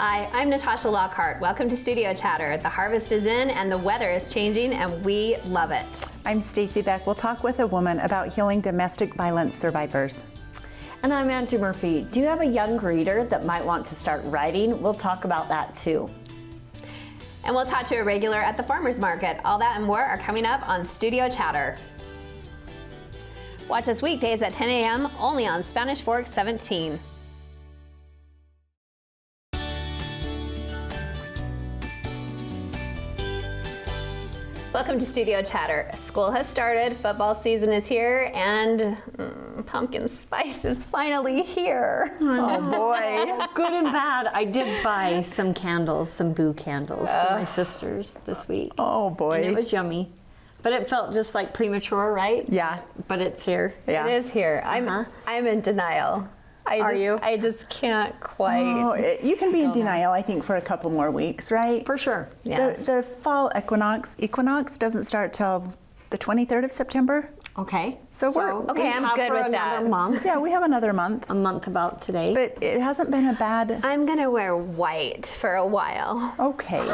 Hi, I'm Natasha Lockhart. Welcome to Studio Chatter. The harvest is in and the weather is changing and we love it. I'm Stacy Beck. We'll talk with a woman about healing domestic violence survivors. And I'm Angie Murphy. Do you have a young reader that might want to start writing? We'll talk about that too. And we'll talk to a regular at the farmer's market. All that and more are coming up on Studio Chatter. Watch us weekdays at 10 a.m. only on Spanish Fork 17. Welcome to Studio Chatter. School has started, football season is here, and pumpkin spice is finally here. Oh boy. Good and bad. I did buy some candles, some boo candles for my sisters this week. Oh boy. And it was yummy. But it felt just like premature, right? Yeah. But it's here. Yeah. It is here. I'm in denial. Are you? I just can't quite. Oh, you can be in denial, I think, for a couple more weeks, right? For sure. Yes. The fall equinox doesn't start till the 23rd of September. Okay. So we're- Okay, we I'm have good for with that. another month. Yeah, we have another month. A month about today. But it hasn't been a bad. I'm gonna wear white for a while. Okay.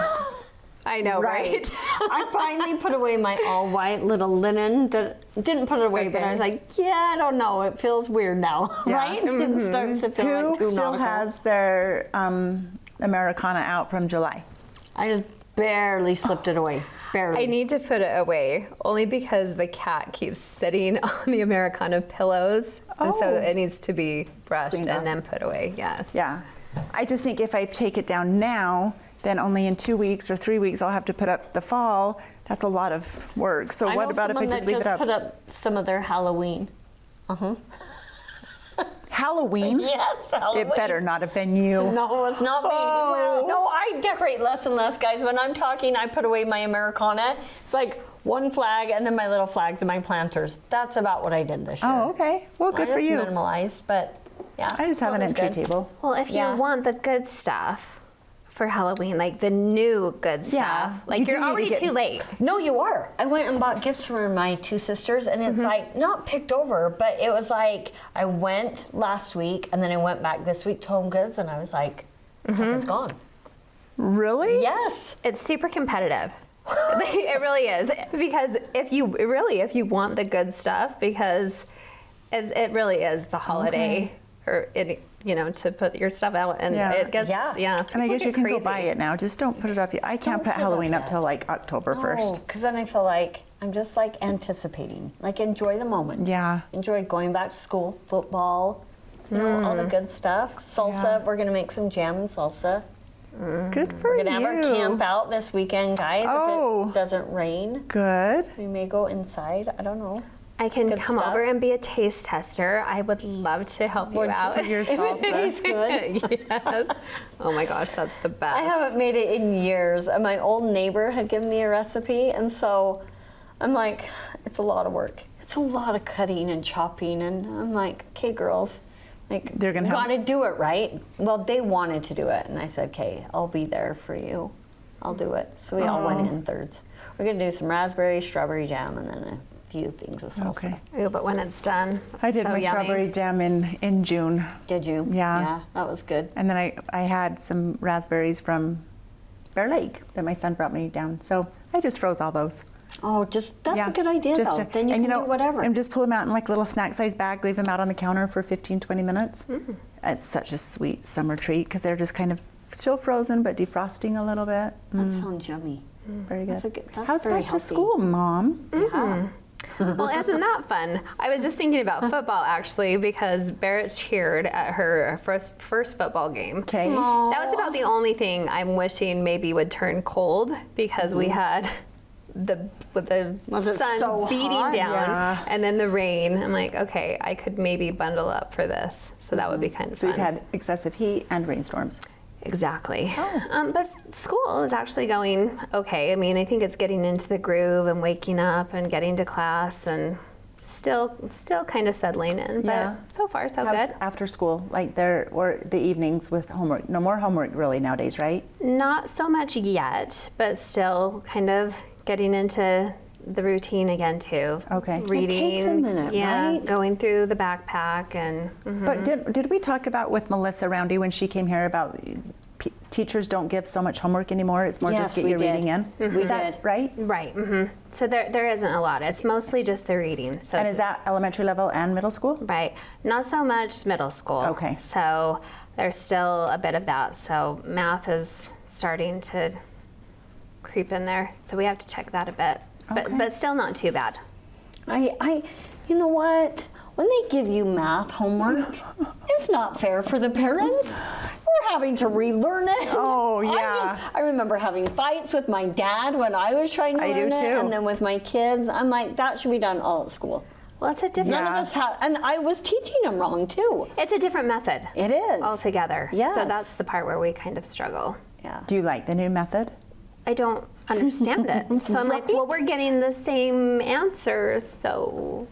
I know, right? I finally put away my all white little linen that didn't put it away, but I was like, yeah, I don't know. It feels weird now, Yeah. right? It starts to feel Who like too still nautical. has their Americana out from July? I just barely slipped it away. Barely. I need to put it away only because the cat keeps sitting on the Americana pillows, and so Oh. it needs to be brushed Cleaned and up. then put away. Yes. Yeah. I just think if I take it down now, then only in 2 weeks or 3 weeks I'll have to put up the fall. That's a lot of work. So I what know about if I someone just that leave it up? put up some of their Halloween. Halloween? Yes, Halloween. It better not have been you. No, it's not me. Oh. No, I decorate less and less, guys. When I'm talking, I put away my Americana. It's like one flag and then my little flags and my planters. That's about what I did this year. Oh, okay. Well, good I for just you. minimalized, but yeah. I just have that an was entry good. table. Well, if Yeah. you want the good stuff for Halloween, like the new good stuff, Yeah, like you do you're need to already get- too late. No, you are. I went and bought gifts for my two sisters, and it's like not picked over, but it was like I went last week, and then I went back this week to Home Goods, and I was like, stuff is gone. Really? Yes. It's super competitive. It really is, because if you want the good stuff, because it really is the holiday, or to put your stuff out, and Yeah. it gets Yeah. And I people guess you get can go crazy. buy it now. Just don't put it up yet. I can't Don't put put it Halloween up up yet. till like October 1st. Because then I feel like I'm just like anticipating, like enjoy the moment. Yeah. Enjoy going back to school, football, all the good stuff. Salsa, Yeah. we're gonna make some jam and salsa. Good for We're you. gonna have our camp out this weekend, guys. Oh. If it doesn't rain, Good. we may go inside. I don't know. I can Good come stuff. over and be a taste tester. I would love to help you Would you? out. For your salsa. Tastes good. Yes. Oh my gosh, that's the best. I haven't made it in years, and my old neighbor had given me a recipe, and so I'm like, it's a lot of work. It's a lot of cutting and chopping, and I'm like, okay, girls, like, They're gonna help? gotta do it right. Well, they wanted to do it, and I said, okay, I'll be there for you. I'll do it. So we all went in thirds. We're gonna do some raspberry, strawberry jam, and then a few things of salsa. Okay. Ooh, but when it's done, I did so my yummy. strawberry jam in June. Did you? Yeah. Yeah, that was good. And then I had some raspberries from Bear Lake that my son brought me down. So I just froze all those. Oh, that's Yeah, a good idea, just though. to- Then you and can do whatever. And just pull them out in like a little snack-sized bag, leave them out on the counter for 15, 20 minutes. It's such a sweet summer treat because they're just kind of still frozen but defrosting a little bit. That sounds yummy. Very good. That's How's very back healthy. to school, Mom? Yeah. Well, isn't that fun? I was just thinking about football actually because Barrett cheered at her first football game. Okay. That was about the only thing I'm wishing maybe would turn cold because we had with the Was it sun so beating hot? down Yeah. and then the rain. I'm like, okay, I could maybe bundle up for this. So that would be kind of So fun. you've had excessive heat and rainstorms. Exactly. But school is actually going okay. I mean, I think it's getting into the groove and waking up and getting to class and still kind of settling in. Yeah. But so far, so How's good. after school, like there, or the evenings with homework? No more homework really nowadays, right? Not so much yet, but still kind of getting into the routine again too. Okay. It Reading. takes a minute, yeah, right? going through the backpack and But did we talk about with Melissa Roundy when she came here about teachers don't give so much homework anymore. It's more Yes, just get we your did. reading in. We Is that did. right? Right. So there isn't a lot. It's mostly just the reading. So And it's- is that elementary level and middle school? right? Not so much middle school. Okay. So there's still a bit of that. So math is starting to creep in there. So we have to check that a bit. But still not too bad. You know what? When they give you math homework, it's not fair for the parents. We're having to relearn it. Oh, yeah. I remember having fights with my dad when I was trying to I do learn it, too. and then with my kids, I'm like, that should be done all at school. Well, it's a different. None Yeah. of us have, and I was teaching them wrong too. It's a different method. It is. Altogether. Yes. So that's the part where we kind of struggle. Yeah. Do you like the new method? I don't understand it. So I'm like, well, we're getting the same answer. So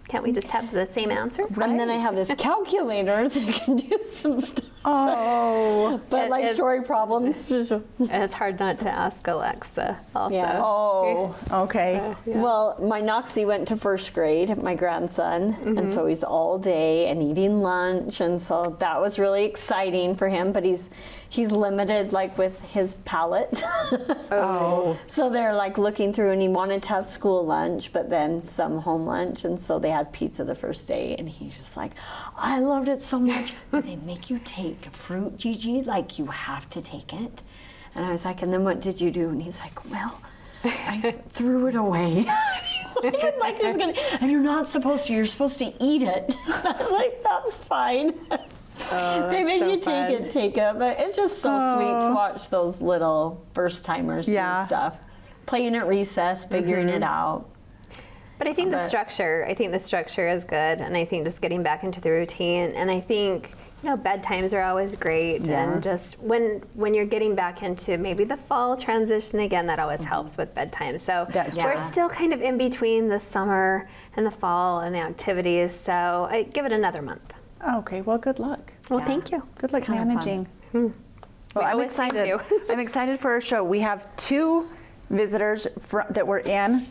can't we just have the same answer? And then I have this calculator that can do some stuff. Oh. But like It's- story problems. It's hard not to ask Alexa also. Yeah. Oh, okay. Well, my Noxie went to first grade, my grandson, and so he's all day and eating lunch, and so that was really exciting for him. But he's limited, like with his palate. Oh. So they're like looking through, and he wanted to have school lunch, but then some home lunch, and so they had pizza the first day, and he's just like, I loved it so much. They make you take fruit, Gigi, like you have to take it. And I was like, and then what did you do? And he's like, well, I threw it away. like he was gonna, and you're not supposed to, you're supposed to eat it. I was like, that's fine. They make so you fun. take it, but it's just so sweet to watch those little first timers Yeah. do stuff. Playing at recess, figuring it out. But I think the structure is good, and I think just getting back into the routine, and I think bedtimes are always great, Yeah. and just when you're getting back into maybe the fall transition again, that always helps with bedtime. So That's we're true. still kind of in between the summer and the fall and the activities. So I give it another month. Okay, well, good luck. Well, Yeah. thank you. Good luck kinda fun. managing. We Well, I'm always seem excited. to. I'm excited for our show. We have 2 visitors that were in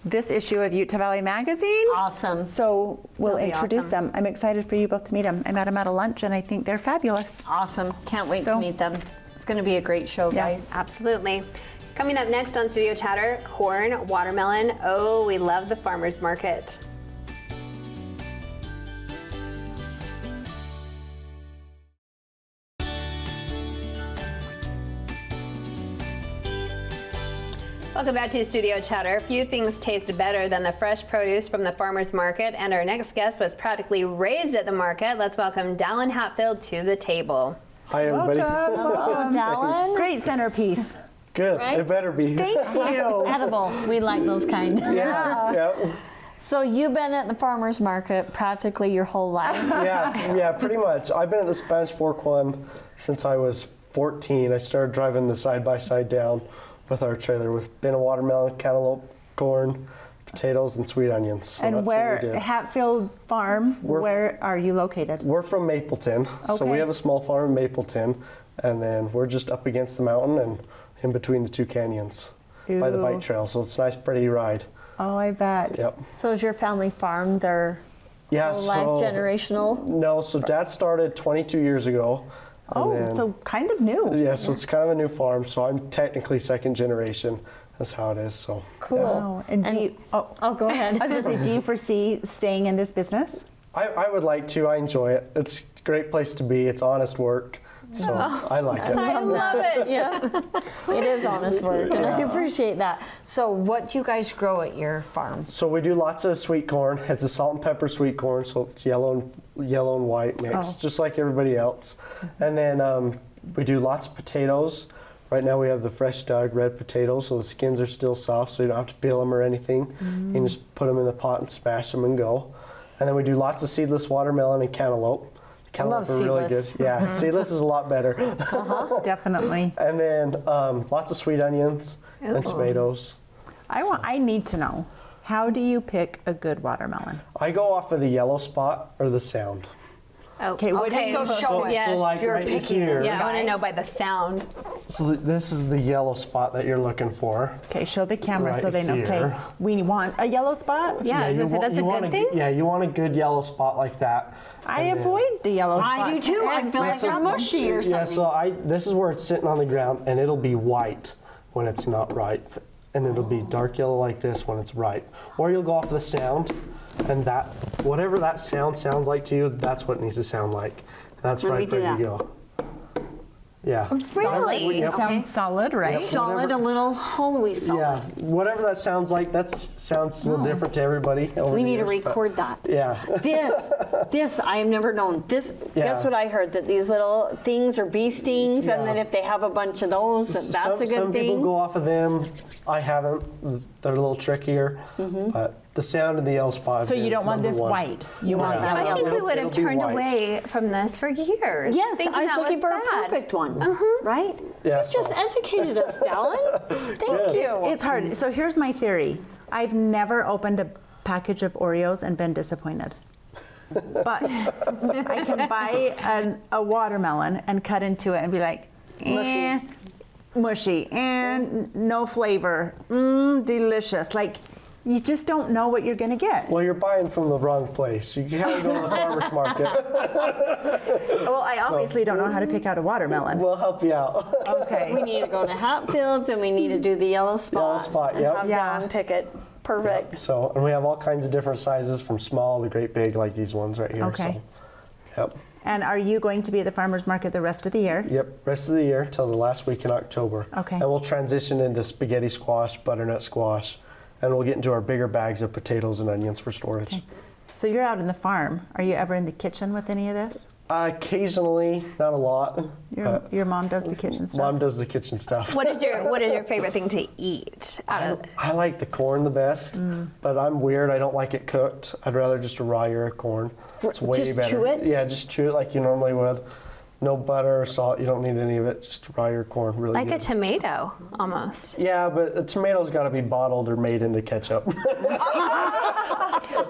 this issue of Utah Valley Magazine. Awesome. So we'll That'll be introduce awesome. them. I'm excited for you both to meet them. I met them at a lunch, and I think they're fabulous. Awesome. Can't wait So- to meet them. It's going to be a great show, Yeah. guys. Absolutely. Coming up next on Studio Chatter, corn, watermelon. Oh, we love the farmers market. Welcome back to Studio Chatter. Few things taste better than the fresh produce from the farmers market, and our next guest was practically raised at the market. Let's welcome Dallin Hatfield to the table. Hi, everybody. Oh, Dallin. Great centerpiece. Good. Right? It better be. Thank you. Edible. We like those kind. Yeah. So you've been at the farmer's market practically your whole life. Yeah, pretty much. I've been at the Spanish Fork one since I was 14. I started driving the side-by-side down with our trailer with bin of watermelon, cantaloupe, corn, potatoes, and sweet onions. So And that's where, what we do. Hatfield Farm, where are you located? We're from Mapleton, so we Okay. have a small farm in Mapleton, and then we're just up against the mountain and in between the 2 canyons by the Ooh. bike trail. So it's a nice, pretty ride. Oh, I bet. Yep. So is your family farm their Yeah. whole life generational? No, so Dad started 22 years ago. and Oh, then- so kind of new. Yeah, so it's kind of a new farm, so I'm technically second generation. That's how it is. So Cool. Oh, and do you, Oh, go ahead. I was going to say, do you foresee staying in this business? I would like to. I enjoy it. It's a great place to be. It's honest work, so I like it. I love it. Yeah, it is honest work, and I appreciate that. So, what do you guys grow at your farm? So we do lots of sweet corn. It's a salt and pepper sweet corn, so it's yellow and white mix, just like everybody else. And then we do lots of potatoes. Right now we have the fresh dug red potatoes, so the skins are still soft, so you don't have to peel them or anything. You can just put them in the pot and smash them and go. And then we do lots of seedless watermelon and cantaloupe. Cantaloupe love are really good. seedless. Yeah, seedless is a lot better. Definitely. And then lots of sweet onions and tomatoes. I need to know, how do you pick a good watermelon? I go off of the yellow spot or the sound. Oh, Okay, what okay. is your show us. Yes. So like you're right picking here. this Yeah, I want to guy. know by the sound. So this is the yellow spot that you're looking for. Okay, show the camera so Right they know. Okay, here. we want a yellow spot. Yeah, I was you gonna say want- that's a you want good thing. Yeah, you want a good yellow spot like that. I And then- avoid the yellow spots. I do too. I feel like they're mushy or something. Yeah, so this is where it's sitting on the ground, and it'll be white when it's not ripe, and it'll be dark yellow like this when it's ripe. Or you'll go off the sound, and that whatever that sound sounds like to you, that's what it needs to sound like. And that's Let me right do where you that. go. Yeah. Really? Yep. Sounds solid, right? Solid, a little hollowy solid. Yeah, whatever that sounds like, that sounds a little different to everybody. Over We the need to years, but- record that. Yeah. This I have never known. This, Yeah. guess what I heard? That these little things are bee stings, Yeah. and then if they have a bunch of those, that's a good some thing. people go off of them. I haven't. They're a little trickier, but the sound and the yellow spot. So you don't want this white. You want Yeah. yellow. I think we It'll- would have it'll be turned white. away from this for years. Yes, thinking I was that looking for bad. a perfect one. Right? Yeah, It's just so- educated us, Dallin. Thank you. It's hard. So here's my theory. I've never opened a package of Oreos and been disappointed. But I can buy a watermelon and cut into it and be like, mushy, and no flavor, delicious. Like, you just don't know what you're gonna get. Well, you're buying from the wrong place. You gotta go to the farmer's market. Well, I obviously don't know how to pick out a watermelon. We'll help you out. Okay. We need to go to Hatfields and we need to do the yellow spot. Yellow spot, and yep. have Yeah. Dallin pick it. Perfect. So, and we have all kinds of different sizes, from small to great big, like these ones right here. Okay. So, yep. And are you going to be at the farmer's market the rest of the year? Yep, rest of the year till the last week in October. Okay. And we'll transition into spaghetti squash, butternut squash, and we'll get into our bigger bags of potatoes and onions for storage. So you're out in the farm. Are you ever in the kitchen with any of this? Occasionally, not a lot. Your mom does the kitchen stuff? Mom does the kitchen stuff. What is your favorite thing to eat? I like the corn the best, but I'm weird. I don't like it cooked. I'd rather just a raw ear of corn. It's way Just better. chew it? Yeah, just chew it like you normally would. No butter or salt. You don't need any of it. Just raw ear corn. Really Like good. a tomato, almost. Yeah, but a tomato's got to be bottled or made into ketchup.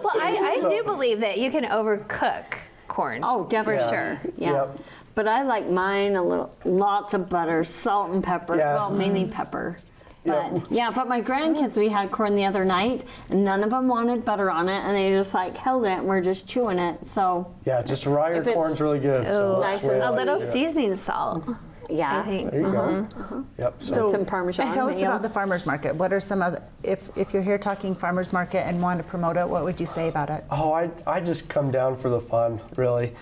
Well, I do believe that you can overcook corn. Oh, definitely. For sure. Yeah. Yep. But I like mine a little, lots of butter, salt and pepper. Yeah. Well, mainly pepper. But Yep. yeah, but my grandkids, we had corn the other night, and none of them wanted butter on it, and they just like held it, and we're just chewing it. So Yeah, just raw ear If it's- corn's really good. So Nice that's the way and I A like little to do it. seasoning salt, I yeah, think. There you go. Yep. So, some Parmesan. Tell us yeah. about the farmer's market. What are some of if you're here talking farmer's market and want to promote it, what would you say about it? oh, I just come down for the fun, really.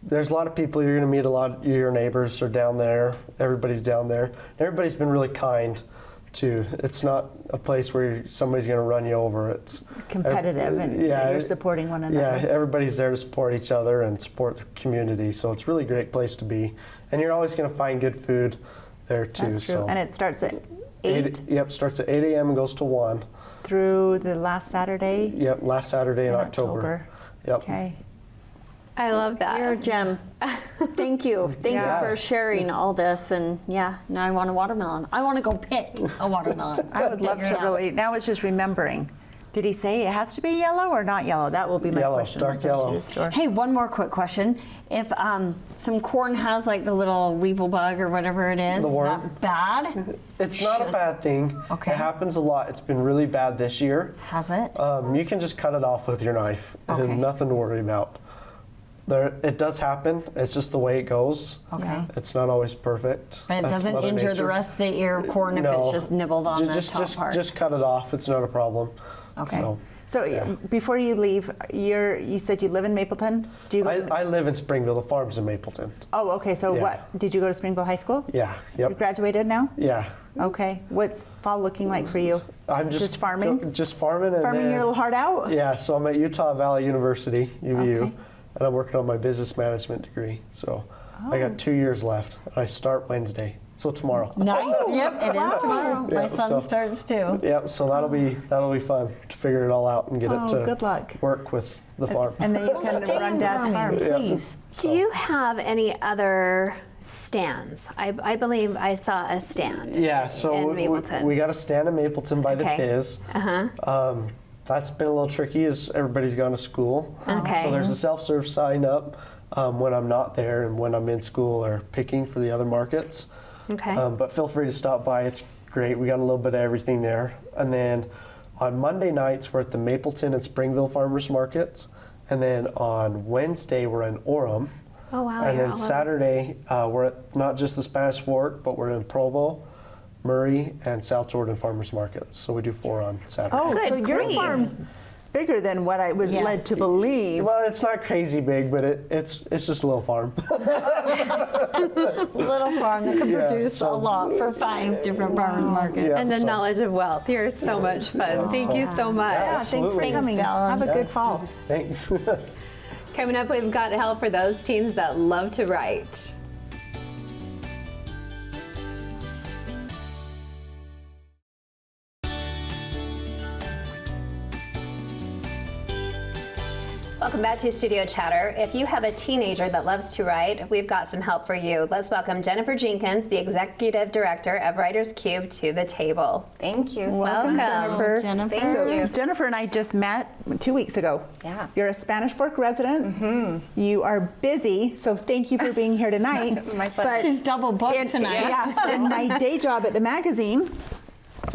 There's a lot of people you're going to meet. A lot of your neighbors are down there. Everybody's down there. Everybody's been really kind, too. It's not a place where somebody's going to run you over. It's Competitive and you're supporting one another. Yeah, everybody's there to support each other and support the community. So it's really a great place to be. And you're always going to find good food there, too. That's true. So And it starts at 8 Yep, starts at 8 a.m. and goes to 1. through the last Saturday Yep, last Saturday in in October. Yep. Okay. I love that. You're a gem. Thank you. Thank Yeah. you for sharing all this. And yeah, now I want a watermelon. I want to go pick a watermelon. I would love to Figure it out. really. Now it's just remembering. Did he say it has to be yellow or not yellow? That will be my Yellow, question. dark once I go to yellow. the store. Hey, one more quick question. If some corn has like the little weevil bug or whatever it is, The is worm? that bad? It's not a bad thing. Okay. It happens a lot. It's been really bad this year. Has it? You can just cut it off with your knife. Okay. Nothing to worry about. It does happen. It's just the way it goes. Okay. It's not always perfect. But it That's doesn't Mother injure the Nature. rest of the ear of corn if No. it's just nibbled on the top part. Just cut it off. It's not a problem. Okay. So before you leave, you said you live in Mapleton. Do you? I live in Springville. The farm's in Mapleton. Oh, okay. So Yeah. what? Did you go to Springville High School? Yeah. You Yep. graduated now? Yeah. Okay. What's fall looking like for you? I'm just farming. Just farming. And Farming then, your little heart out. Yeah. So I'm at Utah Valley University, UVU, Okay. and I'm working on my business management degree. So I Oh. got 2 years left. I start Wednesday. So tomorrow. Nice. Yep, it is tomorrow. Yeah, My son so- starts too. Yep. So that'll be fun to figure it all out and get Oh, it to good luck. work with the farm. And then you can run Dad's farm. Please. Do you have any other stands? I believe I saw a stand. Yeah, so in Mapleton. we got a stand in Mapleton by Okay. the Fizz. That's been a little tricky as everybody's gone to school. Okay. So there's a self-serve sign up. when I'm not there and when I'm in school or picking for the other markets. Okay. But feel free to stop by. It's great. We got a little bit of everything there. And then on Monday nights, we're at the Mapleton and Springville Farmers Markets. And then on Wednesday, we're in Orem. Oh, wow. And you're then all over. Saturday, we're at not just the Spanish Fork, but we're in Provo, Murray, and South Jordan Farmers Markets. So we do 4 on Saturday. Oh, Good so your grief. farm's bigger than what I was Yes. led to believe. Well, it's not crazy big, but it's just a little farm. Little farm that could Yeah, produce so- a lot for 5 different farmers markets. Yeah, And the so- knowledge of wealth. You're so much fun. Thank you so much. Yeah, thanks for Absolutely. coming. Thanks, Fallon. Have a good fall. Thanks. Coming up, we've got help for those teens that love to write. Welcome back to Studio Chatter. If you have a teenager that loves to write, we've got some help for you. Let's welcome Jennifer Jenkins, the Executive Director of Writers Cube, to the table. Thank you. Welcome. Jennifer. Jennifer. Thank So you. Jennifer and I just met 2 weeks ago. Yeah. You're a Spanish Fork resident. You are busy, so thank you for being here tonight. My pleasure. But She's double booked in- tonight. Yes, in my day job at the magazine,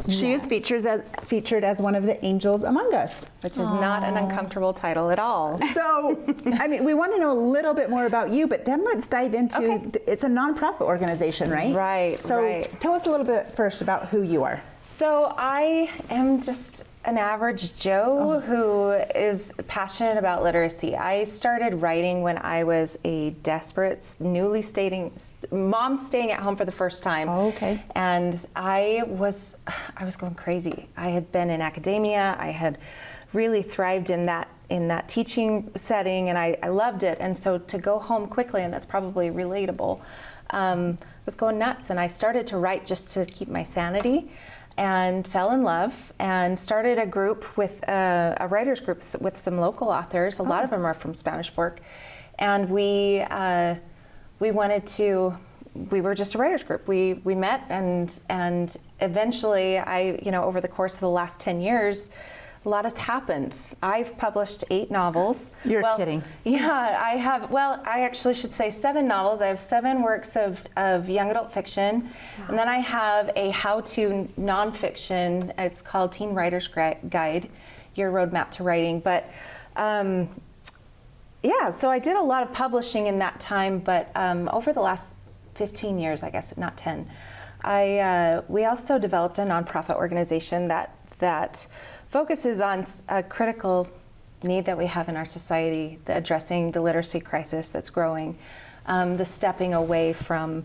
she is featured as one of the angels among us. Which is not an uncomfortable title at all. So, I mean, we want to know a little bit more about you, but then let's dive into, Okay. it's a nonprofit organization, right? Right, So right. tell us a little bit first about who you are. So I am just an average Joe who is passionate about literacy. I started writing when I was a desperate, mom staying at home for the first time. Oh, okay. And I was going crazy. I had been in academia. I had really thrived in that teaching setting, and I loved it. And so to go home quickly, and that's probably relatable, was going nuts. And I started to write just to keep my sanity, and fell in love and started a group with a writers group with some local authors. A lot of them are from Spanish Fork, and we wanted to. We were just a writers group. We met and eventually over the course of the last 10 years, a lot has happened. I've published 8 novels. You're kidding. Yeah, I have. Well, I actually should say 7 novels. I have 7 works of young adult fiction. And then I have a how-to nonfiction. It's called Teen Writer's Guide, Your Roadmap to Writing. But so I did a lot of publishing in that time. But over the last 15 years, I guess, not 10, we also developed a nonprofit organization that focuses on a critical need that we have in our society, addressing the literacy crisis that's growing, the stepping away from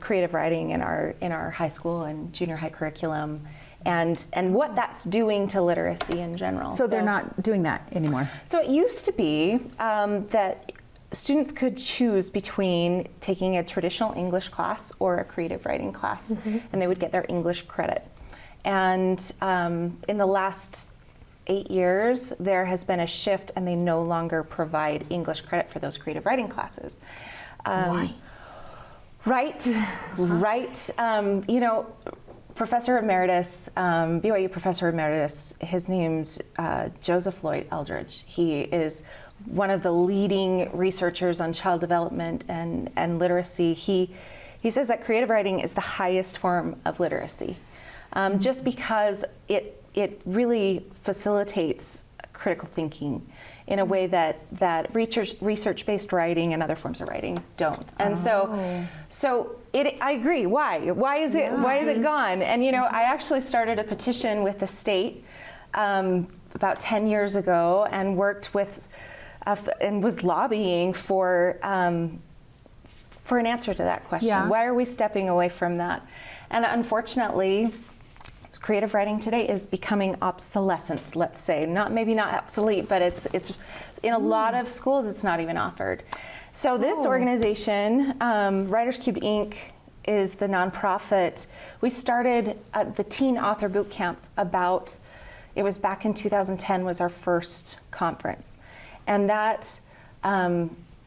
creative writing in our high school and junior high curriculum, and what that's doing to literacy in general. So they're not doing that anymore. So it used to be that students could choose between taking a traditional English class or a creative writing class, and they would get their English credit. And in the last 8 years, there has been a shift, and they no longer provide English credit for those creative writing classes. Why? Right. Professor Emeritus, BYU Professor Emeritus, his name's Joseph Lloyd Eldridge. He is one of the leading researchers on child development and literacy. He says that creative writing is the highest form of literacy. Just because it really facilitates critical thinking in a way that research-based writing and other forms of writing don't. And so I agree. Why is it gone? And I actually started a petition with the state about 10 years ago and worked with and was lobbying for an answer to that question. Yeah. Why are we stepping away from that? And unfortunately, creative writing today is becoming obsolescent, let's say. Maybe not obsolete, but it's in a lot of schools it's not even offered. So this organization, Writers Cube Inc., is the nonprofit. We started the Teen Author Boot Camp it was back in 2010 was our first conference. And that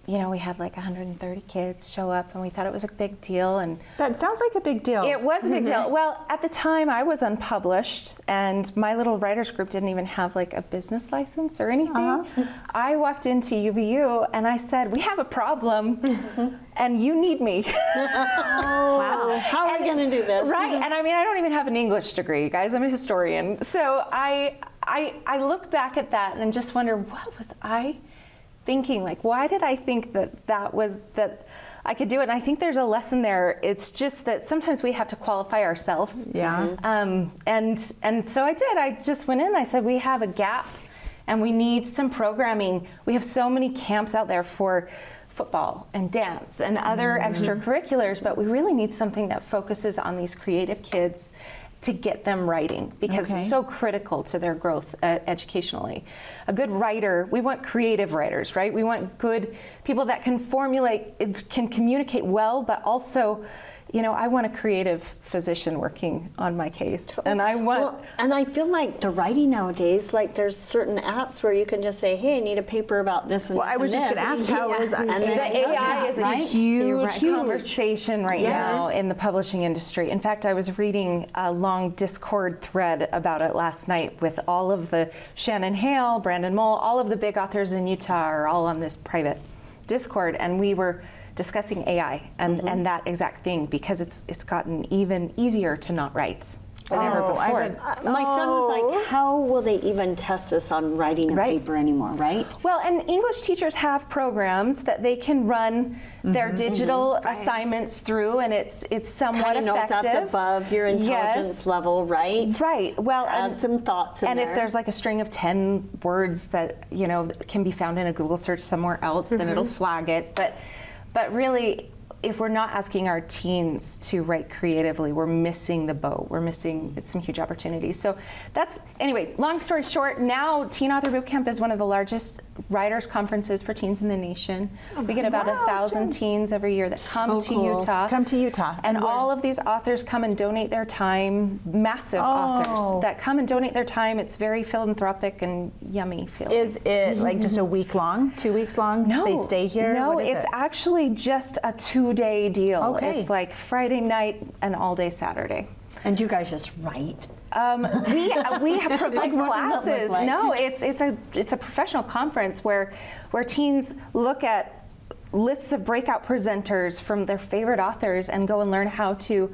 we had like 130 kids show up, and we thought it was a big deal. And That sounds like a big deal. it was a big deal. Well, at the time I was unpublished, and my little writers group didn't even have like a business license or anything. I walked into UVU and I said, "We have a problem, and you need me." Wow. How are we going to do this? Right, and I mean, I don't even have an English degree, guys. I'm a historian. So I look back at that and just wonder, what was I thinking? Like, why did I think that I could do it? And I think there's a lesson there. It's just that sometimes we have to qualify ourselves. Yeah. And so I did. I just went in. I said, we have a gap, and we need some programming. We have so many camps out there for football and dance and other extracurriculars, but we really need something that focuses on these creative kids to get them writing, because Okay. it's so critical to their growth educationally. A good writer, we want creative writers, right? We want good people that can can communicate well, but also, I want a creative physician working on my case. And I want... Well, and I feel like the writing nowadays, like there's certain apps where you can just say, "Hey, I need a paper about this and Well, this I was and just this." going to ask, how is And then The AI is a right? huge conversation right Yes. now in the publishing industry. In fact, I was reading a long Discord thread about it last night with all of the Shannon Hale, Brandon Mull, all of the big authors in Utah are all on this private Discord, and we were discussing AI and that exact thing, because it's gotten even easier to not write than ever Oh, I before. read- My son was like, "How will they even test us on writing a Right. paper anymore?" Right? Well, and English teachers have programs that they can run their digital assignments through, and it's somewhat Kind of knows effective. that's above your intelligence Yes. level, right? Right. Well, Add some thoughts in and there. if there's like a string of 10 words that can be found in a Google search somewhere else, then it'll flag it. But really, if we're not asking our teens to write creatively, we're missing the boat. We're missing some huge opportunities. So anyway, long story short, now Teen Author Bootcamp is one of the largest writers conferences for teens in the nation. We get about 1,000 teens every year that come to cool. Utah. Come to Utah. And where? all of these authors come and donate their time, massive authors that come and donate their time. It's very philanthropic and yummy feeling. Is it like just a week long, 2 weeks long? No, They stay here? No, What is it's it? actually just a 2-day deal. Okay. It's like Friday night and all day Saturday. And you guys just write. We have provide Like, what does that look classes. like? No, it's a professional conference where teens look at lists of breakout presenters from their favorite authors and go and learn how to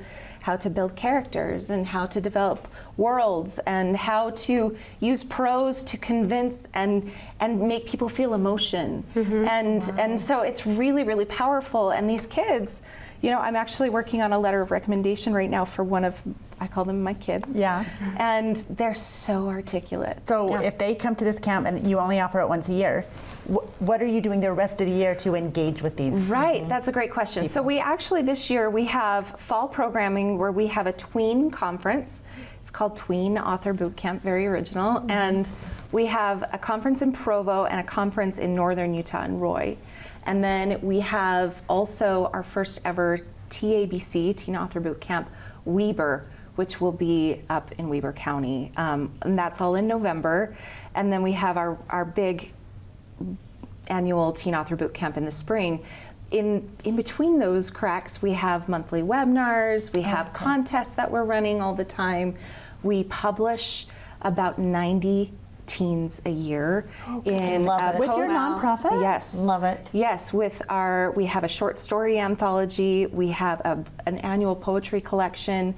build characters and how to develop worlds and how to use prose to convince and make people feel emotion. And so it's really, really powerful. And these kids, I'm actually working on a letter of recommendation right now for one of, I call them my kids. Yeah. And they're so articulate. So if they come to this camp and you only offer it once a year, what are you doing the rest of the year to engage with these? Right, that's a great question. So we actually, this year, we have fall programming where we have a tween conference. It's called Tween Author Bootcamp, very original. And we have a conference in Provo and a conference in northern Utah in Roy. And then we have also our first ever TABC, Teen Author Bootcamp, Weber, which will be up in Weber County. And that's all in November. And then we have our big annual Teen Author Bootcamp in the spring. In between those cracks, we have monthly webinars, we have contests that we're running all the time. We publish about 90 teens a year in Love it. With your nonprofit? Yes. Love it. Yes, we have a short story anthology, we have an annual poetry collection,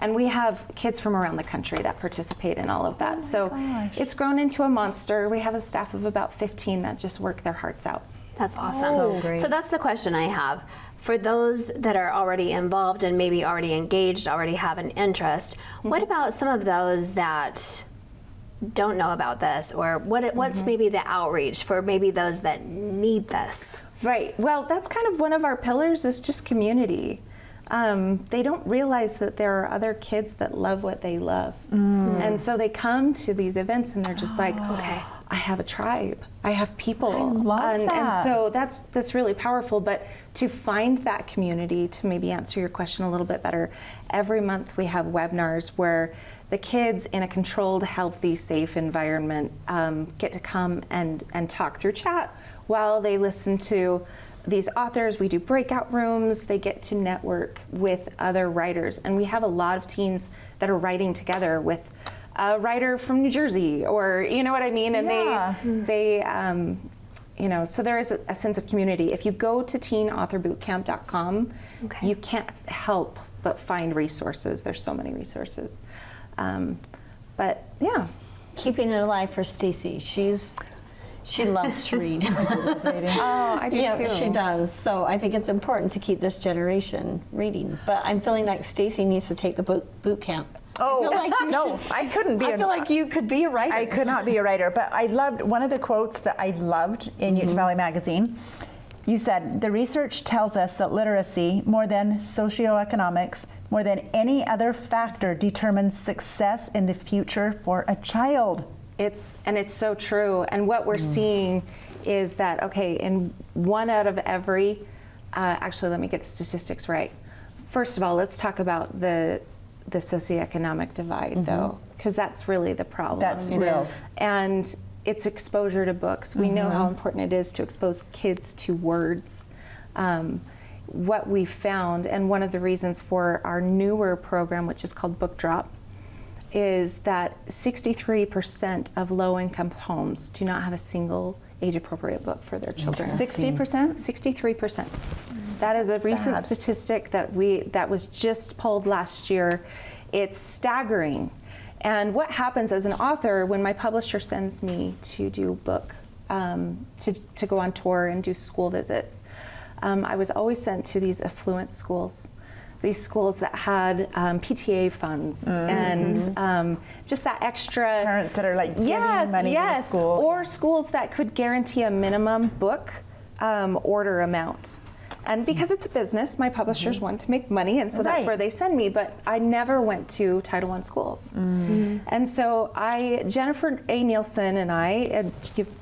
and we have kids from around the country that participate in all of that. So it's grown into a monster. We have a staff of about 15 that just work their hearts out. That's awesome. So great. So that's the question I have. For those that are already involved and maybe already engaged, already have an interest, what about some of those that don't know about this, or what's maybe the outreach for maybe those that need this? Right. Well, that's kind of one of our pillars is just community. They don't realize that there are other kids that love what they love. And so they come to these events and they're just like, okay, I have a tribe. I have people. I love that. And so that's really powerful. But to find that community, to maybe answer your question a little bit better, every month we have webinars where the kids in a controlled, healthy, safe environment get to come and talk through chat while they listen to these authors. We do breakout rooms. They get to network with other writers. And we have a lot of teens that are writing together with a writer from New Jersey, or you know what I mean? And Yeah. they you know, so there is a sense of community. If you go to teenauthorbootcamp.com, you can't help but find resources. There's so many resources. But yeah. Keeping it alive for Stacy. She loves to read. Oh, I do Yeah, too. she does. So I think it's important to keep this generation reading. But I'm feeling like Stacy needs to take the boot camp. Oh, I feel like you no, should- I couldn't be. I feel like you could be a writer. I could not be a writer, but I loved one of the quotes that I loved in Utah Valley Magazine. You said, the research tells us that literacy, more than socioeconomics, more than any other factor, determines success in the future for a child. It's so true. And what we're seeing is that, okay, in 1 out of every, actually, let me get the statistics right. First of all, let's talk about the socioeconomic divide, though, because that's really the problem. That's real. And it's exposure to books. We know how important it is to expose kids to words. What we found, and one of the reasons for our newer program, which is called Book Drop, is that 63% of low-income homes do not have a single age-appropriate book for their children. 60%? 63%. That is a recent Sad. statistic that was just pulled last year. It's staggering. And what happens as an author when my publisher sends me to do book, to go on tour and do school visits, I was always sent to these affluent schools. These schools that had PTA funds and just that extra Parents that are like giving money to the school. or schools that could guarantee a minimum book order amount. And because it's a business, my publishers want to make money, and so that's Right. where they send me. But I never went to Title I schools, and so Jennifer A. Nielsen and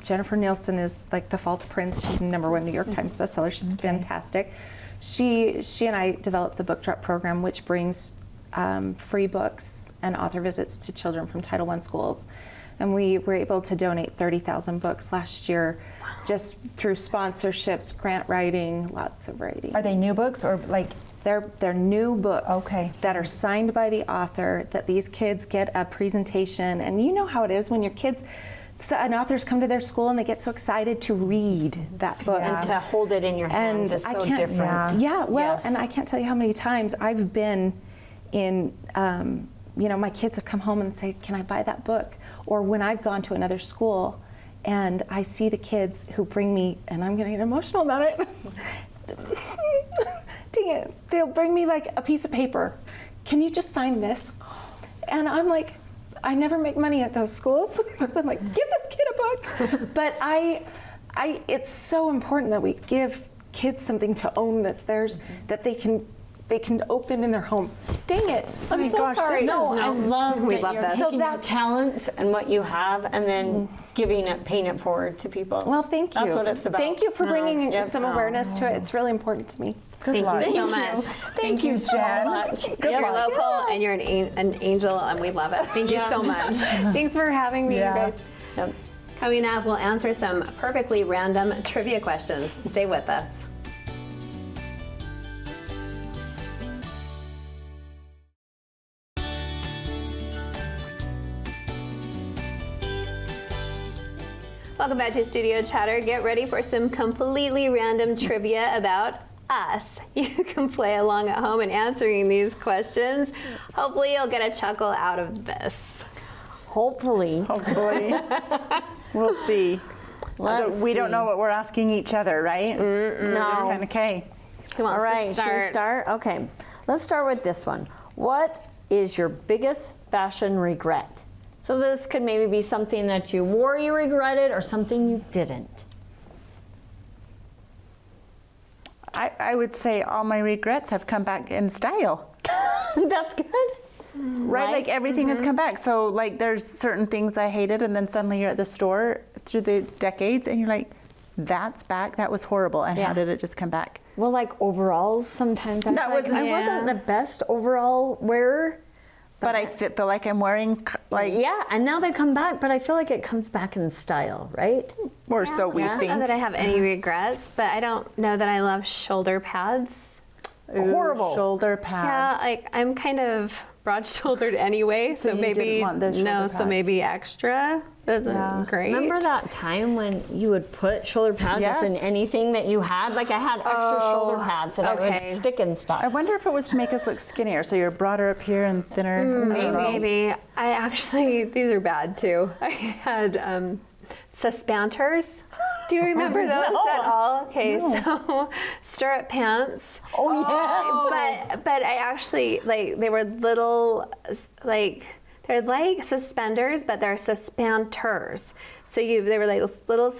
Jennifer Nielsen is like the False Prince. She's a #1 New York Times bestseller. She's fantastic. She and I developed the Book Drop program, which brings free books and author visits to children from Title I schools. And we were able to donate 30,000 books last year just through sponsorships, grant writing, lots of writing. Are they new books or like? They're new books Okay. that are signed by the author, that these kids get a presentation. And you know how it is when your kids, and authors come to their school and they get so excited to read that book. And to hold it in your hands is so different. Yeah, well, Yes. and I can't tell you how many times I've been in, my kids have come home and say, can I buy that book? Or when I've gone to another school and I see the kids who bring me, and I'm gonna get emotional about it. Dang it, they'll bring me like a piece of paper. Can you just sign this? And I'm like, I never make money at those schools. So I'm like, give this kid a book. But it's so important that we give kids something to own that's theirs, that they can open in their home. Dang it! I'm my so gosh, sorry. this No, I love We that love you're this. taking your that's- talents and what you have and then paying it forward to people. Well, thank you. That's what it's about. Thank you for bringing Yep. some awareness to it. It's really important to me. Thank luck. you so much. Thank you, so Jen. much. You're local and you're an angel, and we love it. Thank you so much. Thanks for having me, Yeah. you guys. Yep. Coming up, we'll answer some perfectly random trivia questions. Stay with us. Welcome back to Studio Chatter. Get ready for some completely random trivia about us. You can play along at home in answering these questions. Hopefully you'll get a chuckle out of this. Hopefully. Hopefully. We'll see. Let's So we don't see. know what we're asking each other, right? No. Just kind of okay. Who wants All right, to should we start? start? Okay, let's start with this one. What is your biggest fashion regret? So this could maybe be something that you wore you regretted or something you didn't. I would say all my regrets have come back in style. That's good. Right? Like everything has come back. So like there's certain things I hated and then suddenly you're at the store through the decades and you're like, that's back. That was horrible. And Yeah. how did it just come back? Well, like overalls, sometimes I That was like, was- I wasn't the best overall wearer, But I feel like I'm wearing like, Yeah, and now they come back, but I feel like it comes back in style, right? or so we I don't know think. that I have any regrets, but I don't know that I love shoulder pads. Horrible. Shoulder Yeah, pads. like I'm kind of broad-shouldered anyway, so you maybe didn't want the shoulder no, so pads. maybe extra isn't Yeah. great. Remember that time when you would put shoulder pads just in Yes. anything that you had? Like I had extra shoulder pads that I okay. would stick in stuff. I wonder if it was to make us look skinnier, so you're broader up here and thinner. I don't know. Maybe. I actually, these are bad too. I had suspanters. Do you remember those at all? Okay, so stirrup pants. Oh yeah. But I actually, like, they were little, like, they're like suspenders, but they're suspanters. So they were like little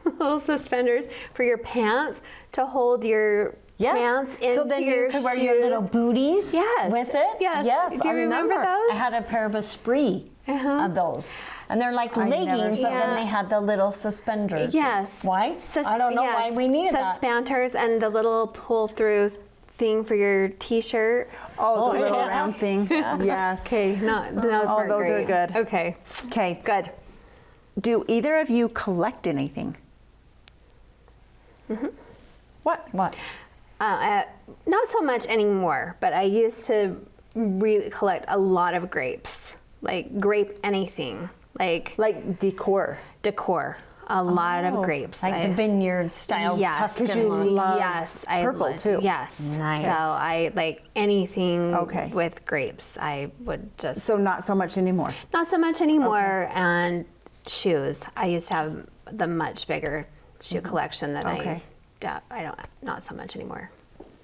little suspenders for your pants to hold your pants into so then your you could wear shoes. your little booties Yes. with it? Yes. Yes. Do you I remember those? I had a pair of Esprit of those. And they're like I never- leggings, but Yeah. then they had the little suspenders. Yes. Why? I don't know why we needed that. Suspanters and the little pull-through thing for your T-shirt. Oh, it's a little yeah. round thing. Yes. Okay, no, those Oh, weren't those are great. good. Okay, Okay. good. Do either of you collect anything? What? What? Not so much anymore, but I used to really collect a lot of grapes, like grape anything, like Like decor. decor. A lot of Oh, grapes. Like the vineyard style Yes, Tuscan you look. love yes, I purple, would- too. Yes, Nice. so I like anything Okay. with grapes. I would just So not so much anymore. not so much anymore. And shoes, I used to have the much bigger shoe collection that Okay. I don't not so much anymore.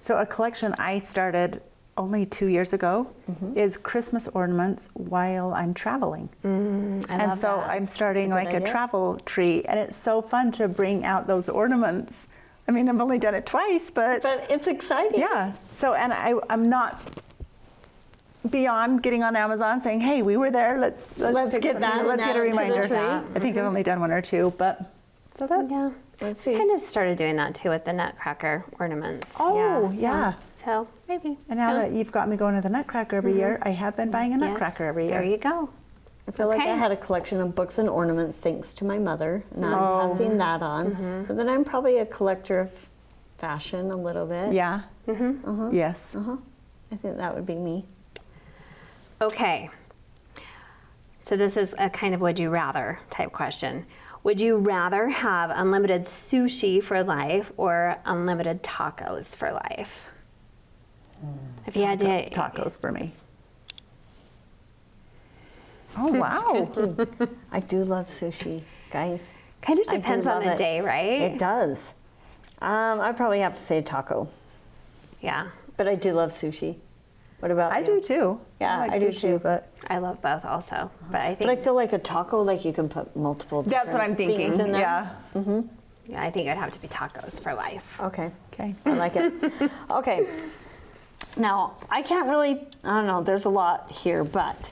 So a collection I started only 2 years ago is Christmas ornaments while I'm traveling. I And love so that. I'm starting That's a like good a idea. travel tree, and it's so fun to bring out those ornaments. I mean, I've only done it twice, but But it's exciting. yeah. So, and I'm not beyond getting on Amazon saying, "Hey, we were there. Let's pick get something. that Let's and get a add it to the reminder." tree. I think I've only done one or two, but so that's Yeah. Let's see. Kind of started doing that too with the Nutcracker ornaments. oh yeah. So maybe. And now that you've got me going to the Nutcracker every year, I have been buying a Yes, Nutcracker every year. There you go. I feel like I Okay. had a collection of books and ornaments thanks to my mother. Now I'm Oh. passing that on. But then I'm probably a collector of fashion a little bit. Yeah. Yes. I think that would be me. Okay. So this is a kind of would you rather type question. Would you rather have unlimited sushi for life or unlimited tacos for life? If you had to Tacos for me. Oh wow. I do love sushi, guys. kind of I do depends on love the it. day, right? It does. I'd probably have to say taco, Yeah. but I do love sushi. What about I you? do too. Yeah, like I do sushi, too. But I love both also. But I But I think feel like a taco, like you can put multiple. that's what I'm different thinking. things in there. Yeah. yeah, I think it'd have to be tacos for life. Okay. Okay. I like it. Okay. Now, I can't really, I don't know, there's a lot here, but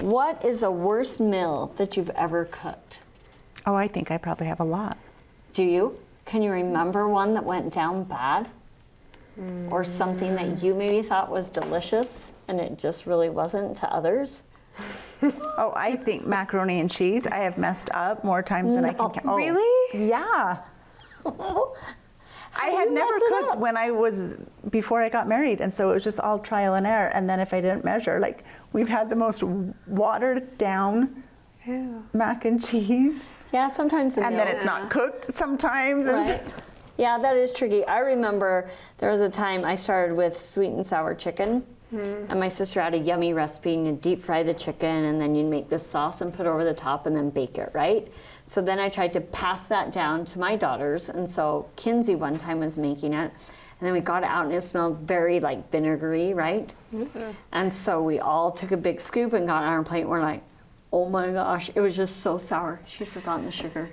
what is the worst meal that you've ever cooked? Oh, I think I probably have a lot. Do you? Can you remember one that went down bad? Or something that you maybe thought was delicious and it just really wasn't to others? Oh, I think macaroni and cheese. I have messed up more times than I can count. Oh, Really? Yeah. I had you never mess it cooked up? when I was before I got married, and so it was just all trial and error. And then if I didn't measure, like we've had the most watered down mac and cheese, Yeah, sometimes the and then meal- it's not cooked sometimes. and- Right. Yeah, that is tricky. I remember there was a time I started with sweet and sour chicken, and my sister had a yummy recipe, and you deep fry the chicken, and then you'd make this sauce and put it over the top and then bake it, right? So then I tried to pass that down to my daughters, and so Kinsey one time was making it, and then we got it out, and it smelled very like vinegary, right? And so we all took a big scoop and got it on our plate, and we're like, oh my gosh, it was just so sour. She'd forgotten the sugar.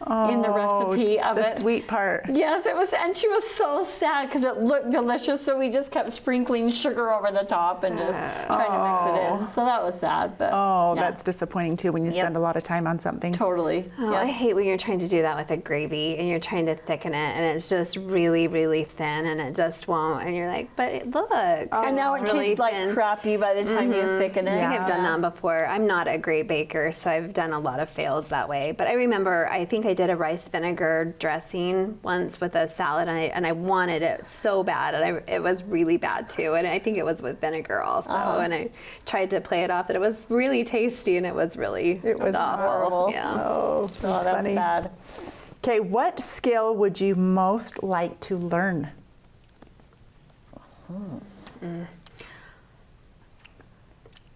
in the recipe of the it. sweet part. Yes, it was, and she was so sad because it looked delicious. So we just kept sprinkling sugar over the top and just trying to mix it in. So that was sad, but Oh, yeah, that's disappointing too when you Yep. spend a lot of time on something. totally. Oh, I hate when you're trying to do that with a gravy and you're trying to thicken it and it's just really, really thin and it just won't. And you're like, but look. And now it it's really tastes like thin. crappy by the time you thicken it. I think I've done that before. I'm not a great baker, so I've done a lot of fails that way. But I remember, I think I did a rice vinegar dressing once with a salad, and I wanted it so bad, and it was really bad too. And I think it was with vinegar also. And I tried to play it off that it was really tasty, and it was awful. horrible. Yeah. Oh, Oh, that's funny. bad. Okay, what skill would you most like to learn?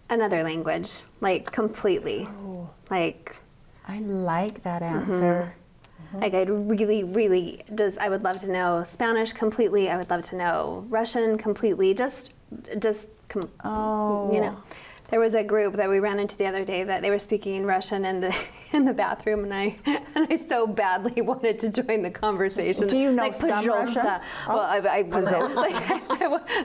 Another language, like completely, like. I like that answer. Like I'd really, really I would love to know Spanish completely. I would love to know Russian completely. You know, there was a group that we ran into the other day that they were speaking Russian in the bathroom, and I so badly wanted to join the conversation. Do you know like, some "Пожалуйста." Russian? Well, I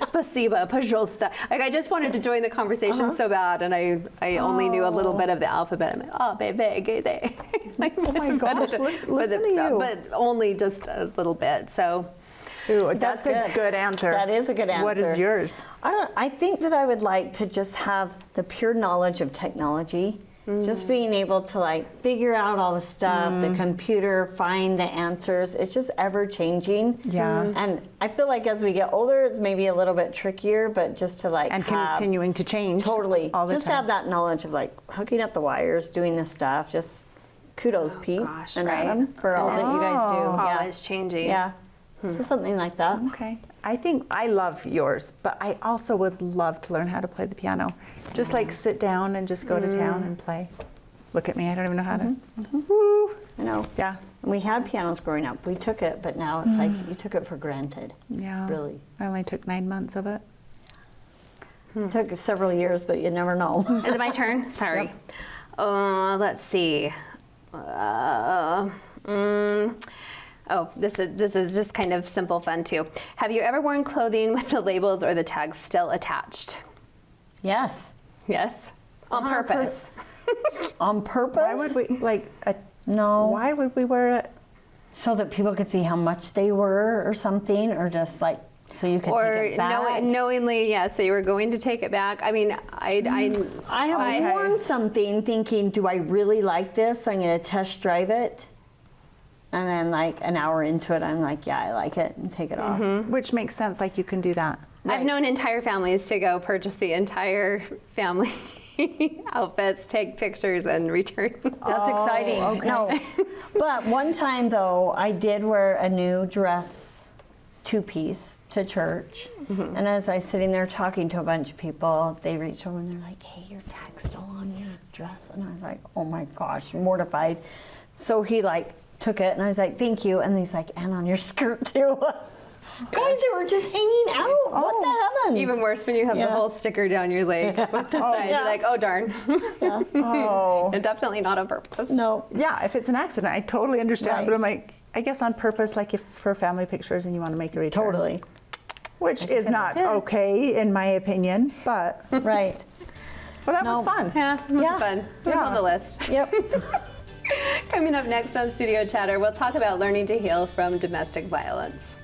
Спасибо, пожалуйста. Like I just wanted to join the conversation so bad, and I only knew a little bit of the alphabet. I'm like, oh, baby, gay day. Like, Oh my gosh, listen to you. But only just a little bit. So. Ooh, that's a good. good answer. That is a good What is answer. yours? I think that I would like to just have the pure knowledge of technology. Just being able to like figure out all the stuff, the computer, find the answers. It's just ever changing. Yeah. And I feel like as we get older, it's maybe a little bit trickier, but just to like And have, continuing to change. totally, all the just time. have that knowledge of like hooking up the wires, doing this stuff. Just kudos, Pete gosh, and right. Adam, for all that you guys do. Always changing. Yeah. So something like that. Okay. I think I love yours, but I also would love to learn how to play the piano. Just like sit down and just go to town and play. Look at me, I don't even know how to. Woo. I know. Yeah. We had pianos growing up. We took it, but now it's like you took it for granted. Yeah. Really. I only took 9 months of it. It took several years, but you never know. Is it my turn? Sorry. Let's see. This is just kind of simple fun too. Have you ever worn clothing with the labels or the tags still attached? Yes. Yes. On purpose. On purpose? Why would we No. Why would we wear it? So that people could see how much they were or something, or just like so you could Or take it back? knowingly, yeah. So you were going to take it back. I mean, I have worn something thinking, do I really like this? I'm going to test drive it. And then like an hour into it, I'm like, yeah, I like it, and take it off. Which makes sense, like you can do that. I've known entire families to go purchase the entire family outfits, take pictures, and return. That's exciting. No, but one time though, I did wear a new dress, 2-piece, to church. And as I was sitting there talking to a bunch of people, they reached over and they're like, "Hey, your tag's still on your dress." And I was like, "Oh my gosh," mortified. So he like took it, and I was like, "Thank you." And he's like, "And on your skirt too." Guys, they were just hanging out. What the heavens? Even worse when you have the Yeah. whole sticker down your leg with the size. yeah. You're like, oh darn. Oh. Definitely not on purpose. No. Yeah, if it's an accident, I totally understand. Right. But I'm like, I guess on purpose, like if for family pictures and you want to make a return. Totally. Which is not it is. okay, in my opinion. But, Right. well, that No. was fun. Yeah, it was Yeah. fun. It was Yeah. on the list. Yep. Coming up next on Studio Chatter, we'll talk about learning to heal from domestic violence.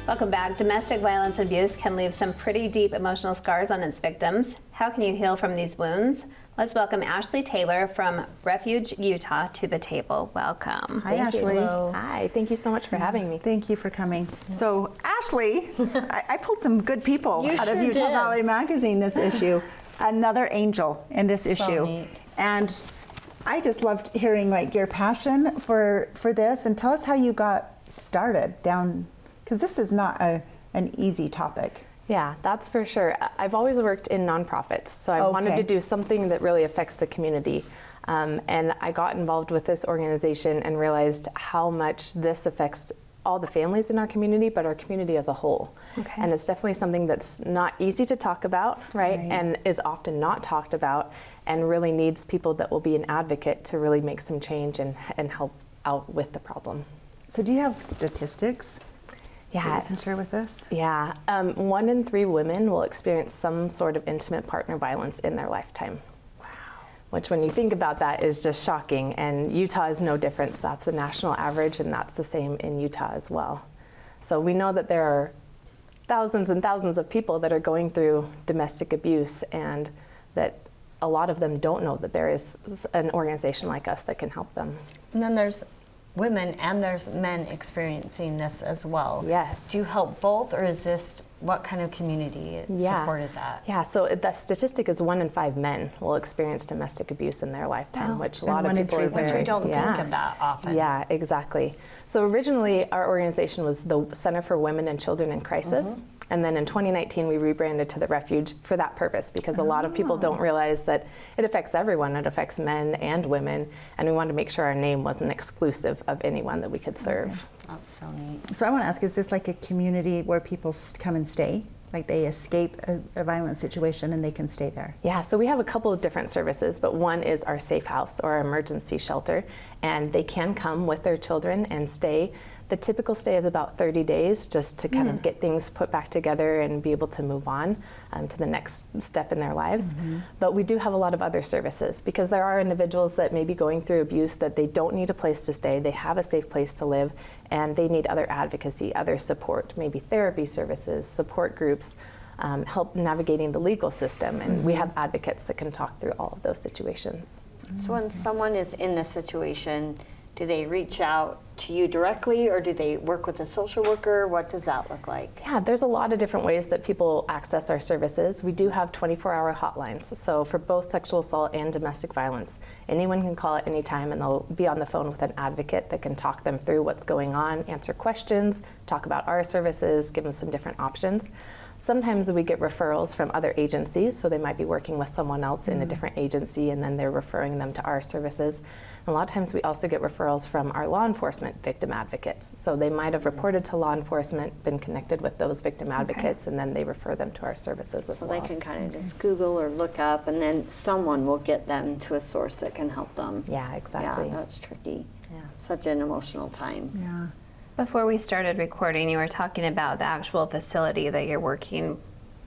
Welcome back. Domestic violence and abuse can leave some pretty deep emotional scars on its victims. How can you heal from these wounds? Let's welcome Ashley Taylor from Refuge, Utah to the table. Welcome. Hi, Ashley. Hi, thank you so much for having me. Thank you for coming. So, Ashley, I pulled some good people You out of sure Utah did. Valley Magazine this issue. Another angel in this issue. neat. And I just loved hearing like your passion for this, and tell us how you got started down, because this is not an easy topic. Yeah, that's for sure. I've always worked in nonprofits, so I wanted Okay. to do something that really affects the community. And I got involved with this organization and realized how much this affects all the families in our community, but our community as a whole. Okay. And it's definitely something that's not easy to talk about, right? And is often not talked about, and really needs people that will be an advocate to really make some change and help out with the problem. So do you have statistics that Yeah. you can share with us? Yeah, 1 in 3 women will experience some sort of intimate partner violence in their lifetime. Wow. Which, when you think about that, is just shocking. And Utah is no different. That's the national average, and that's the same in Utah as well. So we know that there are thousands and thousands of people that are going through domestic abuse, and that a lot of them don't know that there is an organization like us that can help them. And then there's women and there's men experiencing this as well. Yes. Do you help both, or is this, what kind of community support is that? Yeah, so the statistic is 1 in 5 men will experience domestic abuse in their lifetime, Wow. which a And lot of 1 in people are 3 women. very, We don't yeah. think of that often. Yeah, exactly. So originally our organization was the Center for Women and Children in Crisis. And then in 2019 we rebranded to the Refuge for that purpose, because a lot of people don't realize that it affects everyone. It affects men and women, and we wanted to make sure our name wasn't exclusive of anyone that we could serve. That's so neat. So I want to ask, is this like a community where people come and stay? Like they escape a violent situation and they can stay there? Yeah, so we have a couple of different services, but one is our safe house or our emergency shelter, and they can come with their children and stay. The typical stay is about 30 days, just to kind of get things put back together and be able to move on to the next step in their lives. But we do have a lot of other services, because there are individuals that may be going through abuse that they don't need a place to stay, they have a safe place to live, and they need other advocacy, other support, maybe therapy services, support groups, help navigating the legal system, and we have advocates that can talk through all of those situations. So when someone is in this situation, do they reach out to you directly, or do they work with a social worker? What does that look like? Yeah, there's a lot of different ways that people access our services. We do have 24-hour hotlines. So for both sexual assault and domestic violence, anyone can call at any time, and they'll be on the phone with an advocate that can talk them through what's going on, answer questions, talk about our services, give them some different options. Sometimes we get referrals from other agencies, so they might be working with someone else in a different agency, and then they're referring them to our services. And a lot of times we also get referrals from our law enforcement victim advocates. So they might have reported to law enforcement, been connected with those victim advocates, and then they refer them to our services as So well. they can kind of just Google or look up, and then someone will get them to a source that can help them. Yeah, exactly. Yeah, that's tricky. Yeah. Such an emotional time. Yeah. Before we started recording, you were talking about the actual facility that you're working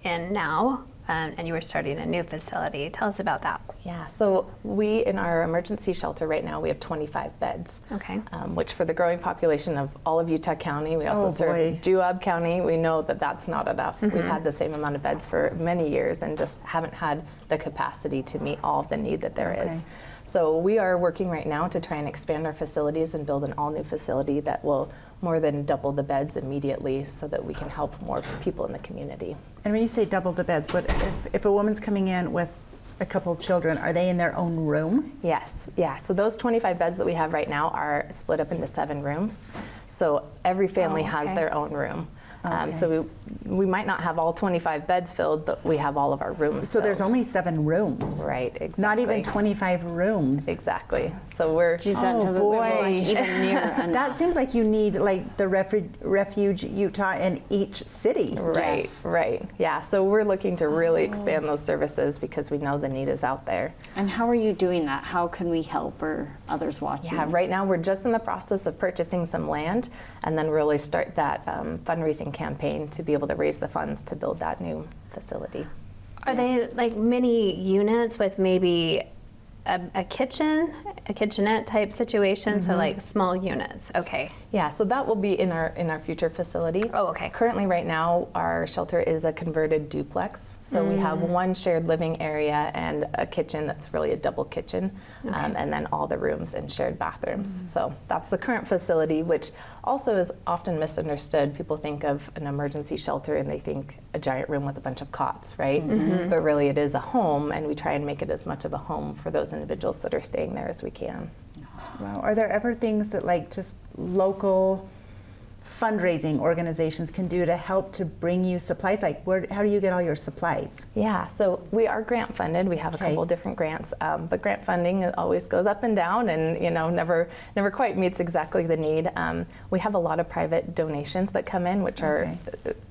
in now, and you were starting a new facility. Tell us about that. Yeah, so we, in our emergency shelter right now, we have 25 beds. Okay. Which, for the growing population of all of Utah County, we also Oh, serve boy. Juab County, we know that that's not enough. We've had the same amount of beds for many years and just haven't had the capacity to meet all of the need that there is. Okay. So we are working right now to try and expand our facilities and build an all-new facility that will more than double the beds immediately, so that we can help more people in the community. And when you say double the beds, but if a woman's coming in with a couple children, are they in their own room? Yes, yeah. So those 25 beds that we have right now are split up into 7 rooms. So every family has okay. their own room. Okay. So we might not have all 25 beds filled, but we have all of our rooms So there's filled. only 7 rooms. Right, exactly. Not even 25 rooms. Exactly. So we're Geez, that Oh, doesn't boy. seem like even near enough. That seems like you need like the Refuge Utah in each city. right, Yes. right. Yeah. So we're looking to really expand those services, because we know the need is out there. And how are you doing that? How can we help, or others watching? Yeah, right now we're just in the process of purchasing some land, and then really start that fundraising campaign to be able to raise the funds to build that new facility. Are they like mini units with maybe a kitchen, a kitchenette type situation? So like small units. Okay. Yeah, so that will be in our future facility. Oh, okay. Currently, right now, our shelter is a converted duplex. So we have one shared living area and a kitchen that's really a double kitchen, and then all the rooms and shared bathrooms. So that's the current facility, which also is often misunderstood. People think of an emergency shelter and they think a giant room with a bunch of cots, right? But really, it is a home, and we try and make it as much of a home for those individuals that are staying there as we can. Wow. Are there ever things that like just local fundraising organizations can do to help to bring you supplies? Like, how do you get all your supplies? Yeah, so we are grant funded. We have a Okay. couple different grants, but grant funding always goes up and down, and never quite meets exactly the need. We have a lot of private donations that come in, which are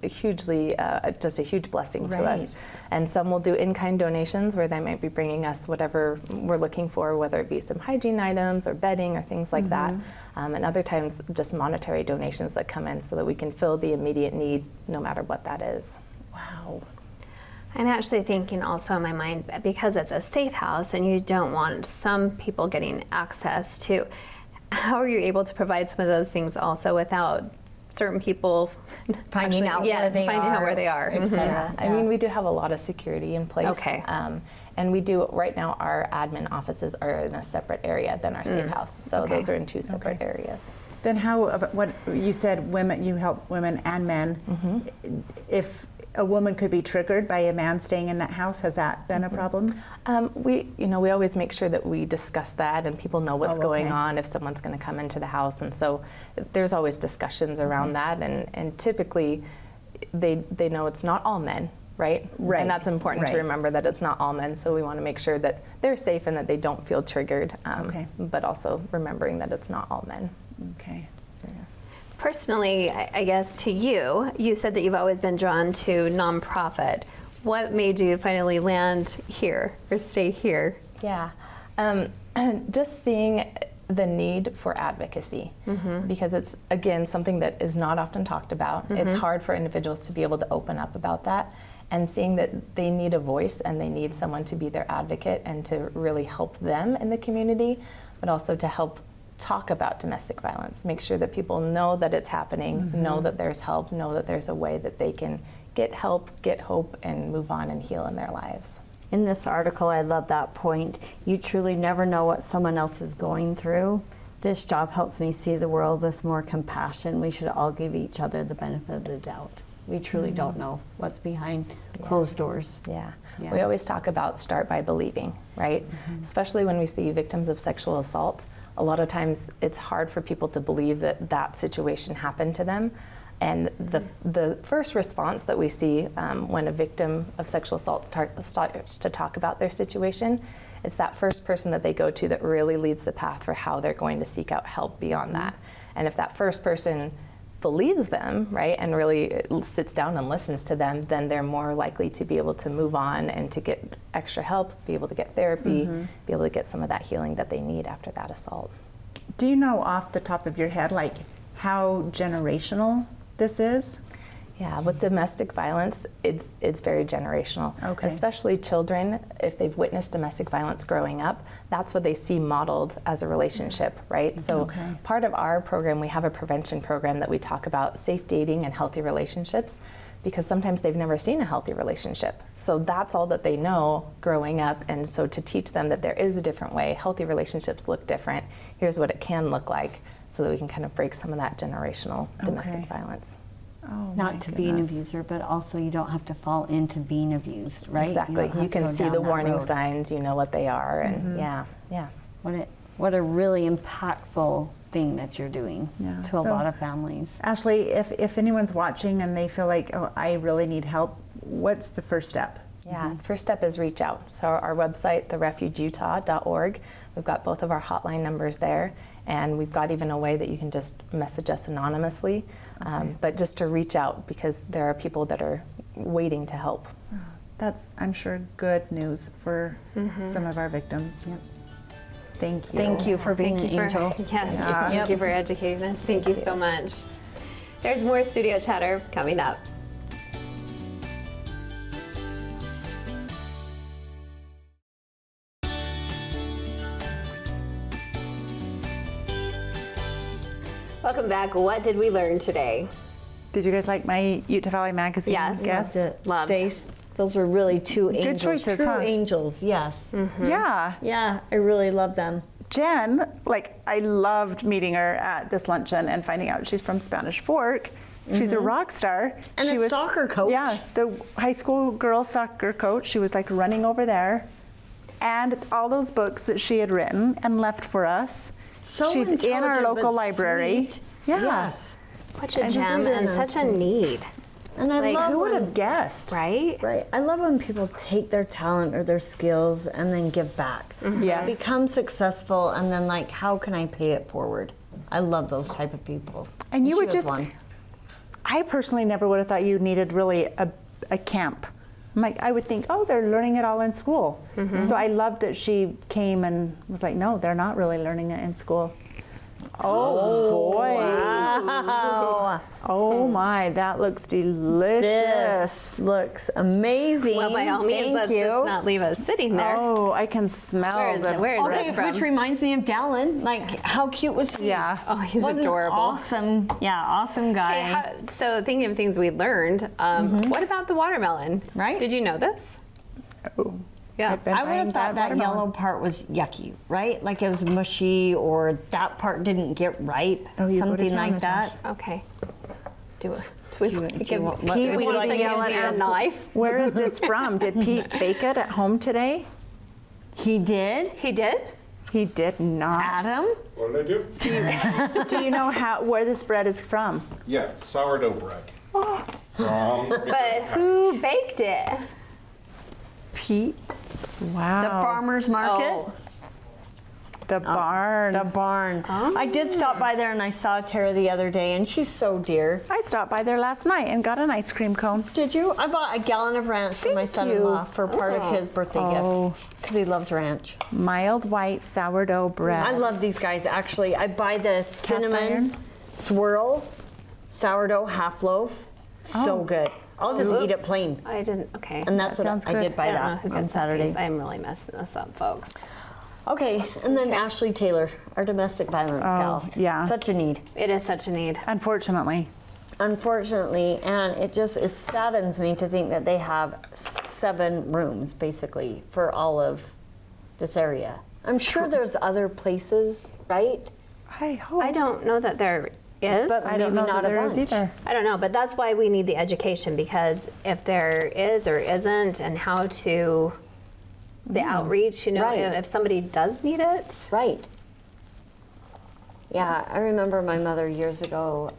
hugely just a huge blessing to us. Right. And some will do in-kind donations where they might be bringing us whatever we're looking for, whether it be some hygiene items or bedding or things like that. And other times just monetary donations that come in so that we can fill the immediate need no matter what that is. Wow. I'm actually thinking also in my mind, because it's a safe house and you don't want some people getting access to, how are you able to provide some of those things also without certain people Finding out where they finding out are, where they are? et Mhm. cetera. I mean, we do have a lot of security in place. Okay. And we do, right now, our admin offices are in a separate area than our safe house. So Okay. those are in two separate areas. Then how about what you said? Women, you help women and men. If a woman could be triggered by a man staying in that house, has that been a problem? We always make sure that we discuss that and people know what's Oh, going okay. on if someone's going to come into the house. And so there's always discussions around that. And typically they know it's not all men, right? Right, And that's important right. to remember, that it's not all men. So we want to make sure that they're safe and that they don't feel triggered. Okay. But also remembering that it's not all men. Okay. Personally, I guess to you said that you've always been drawn to nonprofit. What made you finally land here or stay here? Yeah, just seeing the need for advocacy, because it's, again, something that is not often talked about. It's hard for individuals to be able to open up about that, and seeing that they need a voice and they need someone to be their advocate and to really help them in the community, but also to help talk about domestic violence, make sure that people know that it's happening, know that there's help, know that there's a way that they can get help, get hope, and move on and heal in their lives. In this article, I love that point. You truly never know what someone else is going through. This job helps me see the world with more compassion. We should all give each other the benefit of the doubt. We truly don't know what's behind closed doors. Yeah. Yeah. We always talk about start by believing, right? Especially when we see victims of sexual assault. A lot of times it's hard for people to believe that that situation happened to them. And the first response that we see when a victim of sexual assault starts to talk about their situation is that first person that they go to that really leads the path for how they're going to seek out help beyond that. And if that first person believes them, right, and really sits down and listens to them, then they're more likely to be able to move on and to get extra help, be able to get therapy, be able to get some of that healing that they need after that assault. Do you know off the top of your head, like, how generational this is? Yeah, with domestic violence, it's very generational. Okay. Especially children, if they've witnessed domestic violence growing up, that's what they see modeled as a relationship, right? So Okay. part of our program, we have a prevention program that we talk about safe dating and healthy relationships, because sometimes they've never seen a healthy relationship. So that's all that they know growing up. And so to teach them that there is a different way, healthy relationships look different, here's what it can look like, so that we can kind of break some of that generational domestic Okay. violence. Oh, my Not to be an goodness. abuser, but also you don't have to fall into being abused, right? Exactly. don't have You to can go see down the that warning road. signs, you know what they are, and yeah. What a really impactful thing that you're doing Yeah. to a So- lot of families. Ashley, if anyone's watching and they feel like, oh, I really need help, what's the first step? Yeah, first step is reach out. So our website, therefugeutah.org, we've got both of our hotline numbers there, and we've got even a way that you can just message us anonymously, but just to reach out, because there are people that are waiting to help. That's, I'm sure, good news for some of our victims. Thank you. Thank you for being Thank an you angel. Yes, thank you for educating us. Thank you so much. There's more studio chatter coming up. Welcome back. What did we learn today? Did you guys like my Utah Valley Magazine Yes. guest? Loved. Stace, those were really two Good angels. choices, True huh? angels, yes. Yeah. Yeah, I really love them. Jen, like, I loved meeting her at this luncheon and finding out she's from Spanish Fork. She's a rock star. And she a soccer coach. Yeah, the high school girls soccer coach. She was like running over there. And all those books that she had written and left for us. So she's in our intelligent, local but library. sweet. Yeah. Yes. Such a And gem really and such a need, And I Like, love Who would when, have guessed? right? right. I love when people take their talent or their skills and then give back. Yes. Become successful and then like, how can I pay it forward? I love those type of people. And you she would was just, one. I personally never would have thought you needed really a camp. I'm like, I would think, oh, they're learning it all in school. So I love that she came and was like, no, they're not really learning it in school. Oh, boy. Wow. Oh my, that looks delicious. This looks amazing. Well, by all means, Thank let's you. just not leave us sitting there. Oh, I can smell Where is the. it? Where is Okay, this from? which reminds me of Dallin. Like, how cute was he? Yeah. Oh, he's What an adorable. awesome, awesome guy. Hey, so thinking of things we learned, what about the watermelon? Right. Did you know this? Oh, Yeah. I've been I would buying have thought that watermelon. yellow part was yucky, right? Like it was mushy, or that part didn't get ripe, Oh, you go to something town, like that. Okay. Do it. Do we Do you give want- Pete, Pete, we want need to to yell give at you a us. knife? Where is this from? Did Pete bake it at home today? He did. He did? He did not. Adam. What did I do? Do you know where this bread is from? Yeah, sourdough bread. From But who baked it? Pete. The Wow. farmer's market. Oh, The barn. The barn. I did stop by there and I saw Tara the other day, and she's so dear. I stopped by there last night and got an ice cream cone. Did you? I bought a gallon of ranch for my Thank son-in-law you. for part of his birthday Oh. gift because he loves ranch. Mild white sourdough bread. I love these guys. Actually, I buy the cinnamon iron? swirl sourdough half loaf. So Oh. good. I'll just eat it Oops. plain. I didn't. Okay. And that's That what sounds I good. did buy I don't know that who on gets Saturday. these. I'm really messing this up, folks. Okay, and then Ashley Taylor, our domestic violence gal. yeah. Such a need, It is such a need. Unfortunately. unfortunately, and it saddens me to think that they have 7 rooms basically for all of this area. I'm sure there's other places, right? I hope. I don't know that there is. But I don't maybe know not that a there is bunch. either. I don't know, but that's why we need the education, because if there is or isn't, and how to the outreach, you know, Right. if somebody does need it. Right. Yeah, I remember my mother years ago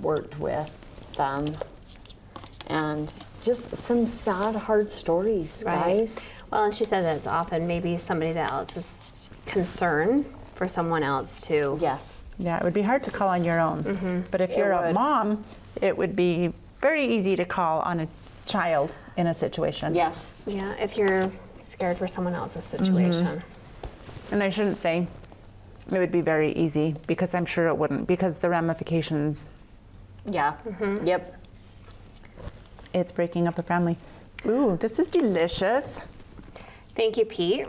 worked with them, and just some sad, hard stories, guys. Well, and she said that it's often maybe somebody else's concern for someone else to. Yes. Yeah, it would be hard to call on your own. But if you're a would. mom, it would be very easy to call on a child in a situation. Yes. Yeah, if you're scared for someone else's situation. And I shouldn't say it would be very easy, because I'm sure it wouldn't, because the ramifications, Yeah. Yep. it's breaking up a family. Ooh, this is delicious. Thank you, Pete.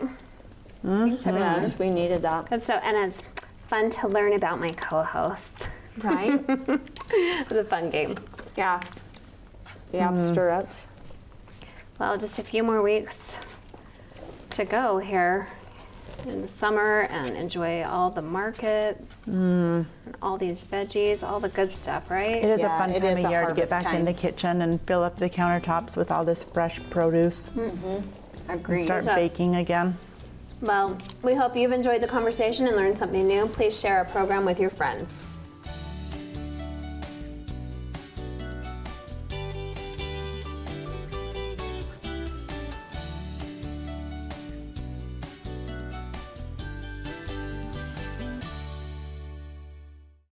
Thanks, everyone. Yes, we needed that. Good stuff, and it's fun to learn about my co-hosts. Right? It was a fun game. Yeah. Yeah, stir-ups. Well, just a few more weeks to go here in the summer, and enjoy all the market, and all these veggies, all the good stuff, right? It is Yeah, a fun it time is of a year to get harvest back in time. the kitchen and fill up the countertops with all this fresh produce and Agreed. start Good job. baking again. Well, we hope you've enjoyed the conversation and learned something new. Please share our program with your friends.